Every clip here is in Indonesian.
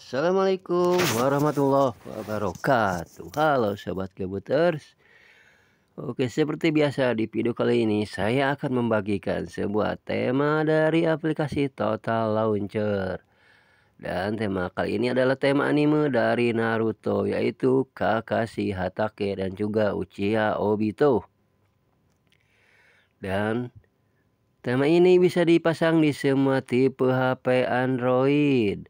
Assalamualaikum warahmatullahi wabarakatuh. Halo sobat Kabuters. Oke, seperti biasa di video kali ini saya akan membagikan sebuah tema dari aplikasi Total Launcher. Dan tema kali ini adalah tema anime dari Naruto, yaitu Kakashi Hatake dan juga Uchiha Obito. Dan tema ini bisa dipasang di semua tipe HP Android.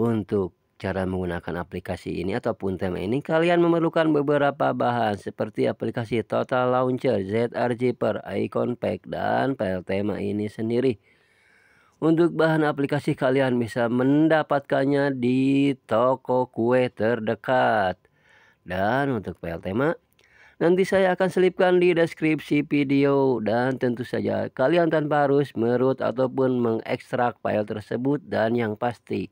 Untuk cara menggunakan aplikasi ini ataupun tema ini, kalian memerlukan beberapa bahan seperti aplikasi Total Launcher, ZRJper, Icon Pack, dan file tema ini sendiri. Untuk bahan aplikasi kalian bisa mendapatkannya di toko kue terdekat. Dan untuk file tema, nanti saya akan selipkan di deskripsi video. Dan tentu saja kalian tanpa harus meroot ataupun mengekstrak file tersebut, dan yang pasti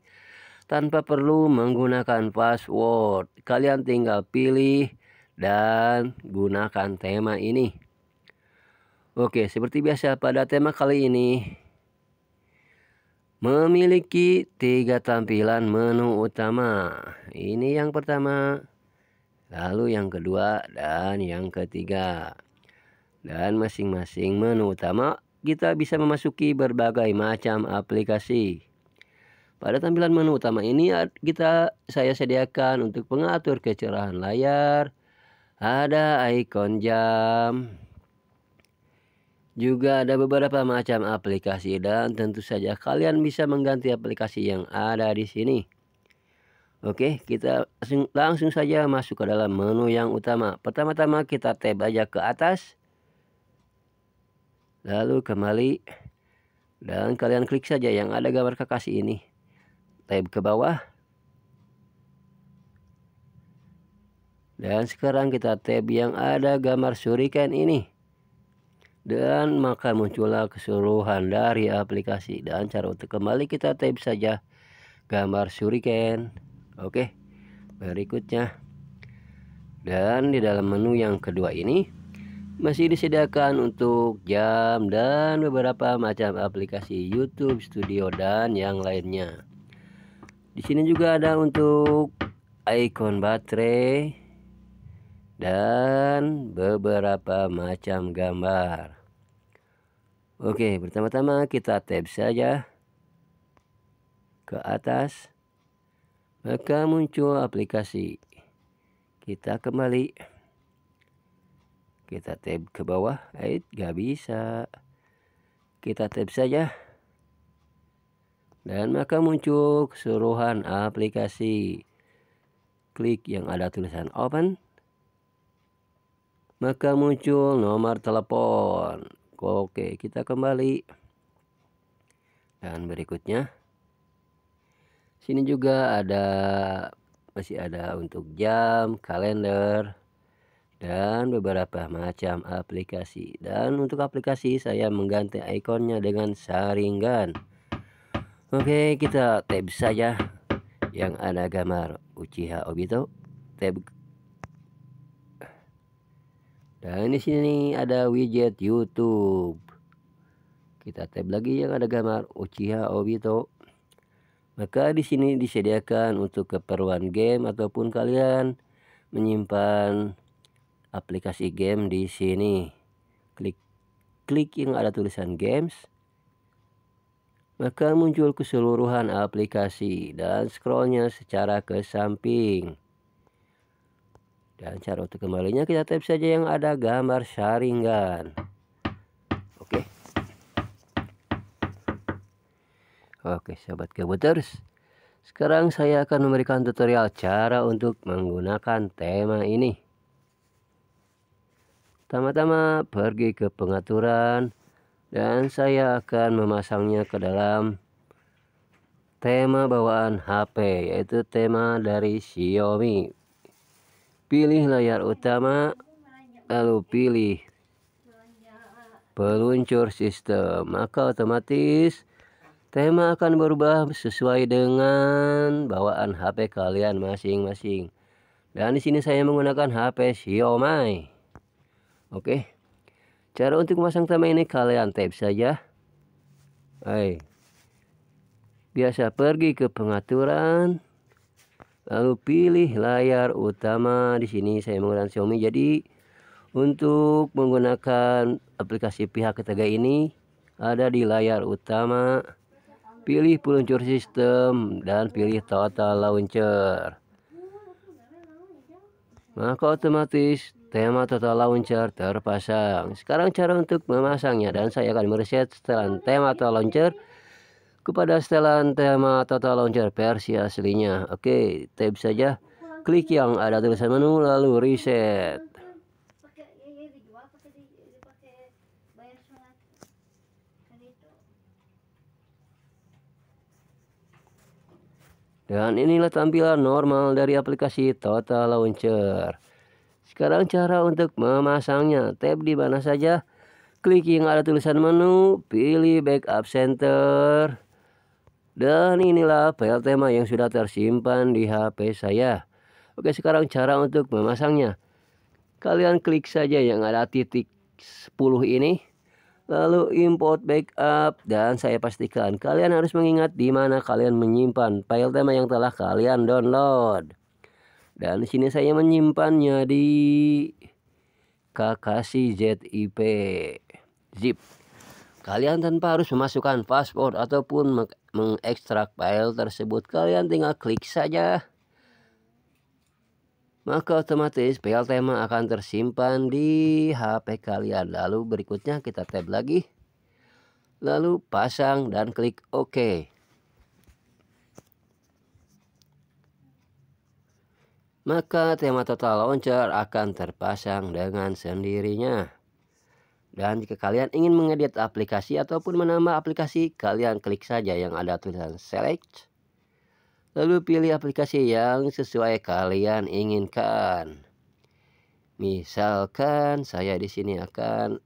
tanpa perlu menggunakan password. Kalian tinggal pilih dan gunakan tema ini. Oke, seperti biasa pada tema kali ini memiliki 3 tampilan menu utama. Ini yang pertama, lalu yang kedua, dan yang ketiga. Dan masing-masing menu utama kita bisa memasuki berbagai macam aplikasi. Pada tampilan menu utama ini saya sediakan untuk pengatur kecerahan layar, ada ikon jam, juga ada beberapa macam aplikasi, dan tentu saja kalian bisa mengganti aplikasi yang ada di sini. Oke, kita langsung saja masuk ke dalam menu yang utama. Pertama-tama kita tab aja ke atas, lalu kembali, dan kalian klik saja yang ada gambar Kakashi ini. Tab ke bawah, dan sekarang kita tab yang ada gambar shuriken ini, dan maka muncullah keseluruhan dari aplikasi. Dan cara untuk kembali kita tab saja gambar shuriken. Oke, berikutnya, dan di dalam menu yang kedua ini masih disediakan untuk jam dan beberapa macam aplikasi YouTube Studio dan yang lainnya. Di sini juga ada untuk ikon baterai dan beberapa macam gambar. Oke, pertama-tama kita tab saja ke atas, maka muncul aplikasi. Kita kembali, kita tab ke bawah, gak bisa. Kita tab saja, dan maka muncul keseluruhan aplikasi. Klik yang ada tulisan open, maka muncul nomor telepon. Oke, kita kembali, dan berikutnya sini juga masih ada untuk jam, kalender, dan beberapa macam aplikasi. Dan untuk aplikasi saya mengganti ikonnya dengan Sharingan. Oke, kita tab saja yang ada gambar Uchiha Obito. Tab. Dan di sini ada widget YouTube. Kita tab lagi yang ada gambar Uchiha Obito. Maka di sini disediakan untuk keperluan game ataupun kalian menyimpan aplikasi game di sini. Klik yang ada tulisan games, maka muncul keseluruhan aplikasi, dan scrollnya secara ke samping. Dan cara untuk kembalinya kita tab saja yang ada gambar Sharingan. Oke sobat Kabuters, sekarang saya akan memberikan tutorial cara untuk menggunakan tema ini. Pertama-tama pergi ke pengaturan, dan saya akan memasangnya ke dalam tema bawaan HP, yaitu tema dari Xiaomi. Pilih layar utama, lalu pilih peluncur sistem, maka otomatis tema akan berubah sesuai dengan bawaan HP kalian masing-masing. Dan di sini saya menggunakan HP Xiaomi. Oke. Cara untuk memasang tema ini kalian tab saja. Biasa pergi ke pengaturan, Lalu pilih layar utama. Di sini saya menggunakan Xiaomi. Jadi untuk menggunakan aplikasi pihak ketiga ini ada di layar utama. Pilih peluncur sistem dan pilih total launcher. Maka otomatis tema total launcher terpasang. Sekarang cara untuk memasangnya, dan saya akan mereset setelan tema total launcher kepada setelan tema total launcher versi aslinya. Oke, tab saja. Klik yang ada tulisan menu lalu reset. Dan inilah tampilan normal dari aplikasi Total Launcher. Sekarang cara untuk memasangnya. Tab di mana saja. Klik yang ada tulisan menu. Pilih Backup Center. Dan inilah file tema yang sudah tersimpan di HP saya. Oke, sekarang cara untuk memasangnya. Kalian klik saja yang ada titik 10 ini. Lalu import backup, dan saya pastikan kalian harus mengingat di mana kalian menyimpan file tema yang telah kalian download. Dan di sini saya menyimpannya di Kakashi ZIP zip. Kalian tanpa harus memasukkan password ataupun mengekstrak file tersebut, kalian tinggal klik saja. Maka otomatis file tema akan tersimpan di HP kalian. Lalu berikutnya kita tab lagi. Lalu pasang dan klik OK. Maka tema Total Launcher akan terpasang dengan sendirinya. Dan jika kalian ingin mengedit aplikasi ataupun menambah aplikasi, kalian klik saja yang ada tulisan select. Lalu pilih aplikasi yang sesuai kalian inginkan. Misalkan saya di sini akan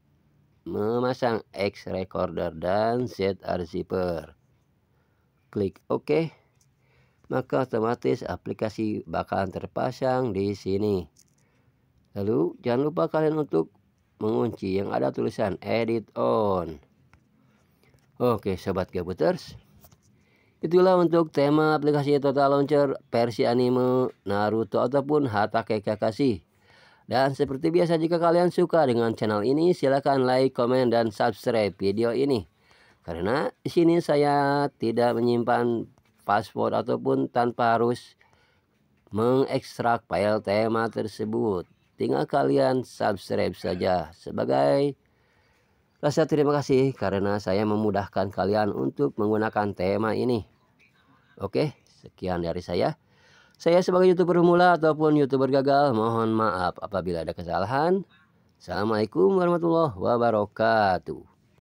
memasang X Recorder dan ZR Zipper. Klik OK. Maka otomatis aplikasi bakalan terpasang di sini. Lalu jangan lupa kalian untuk mengunci yang ada tulisan edit on. Oke sobat Gabuters, itulah untuk tema aplikasi Total Launcher versi anime Naruto ataupun Hatake Kakashi. Dan seperti biasa, jika kalian suka dengan channel ini, silahkan like, komen, dan subscribe video ini. Karena di sini saya tidak menyimpan password ataupun tanpa harus mengekstrak file tema tersebut. Tinggal kalian subscribe saja sebagai rasa terima kasih karena saya memudahkan kalian untuk menggunakan tema ini. Oke, sekian dari saya. Saya sebagai YouTuber pemula ataupun YouTuber gagal, mohon maaf apabila ada kesalahan. Assalamualaikum warahmatullahi wabarakatuh.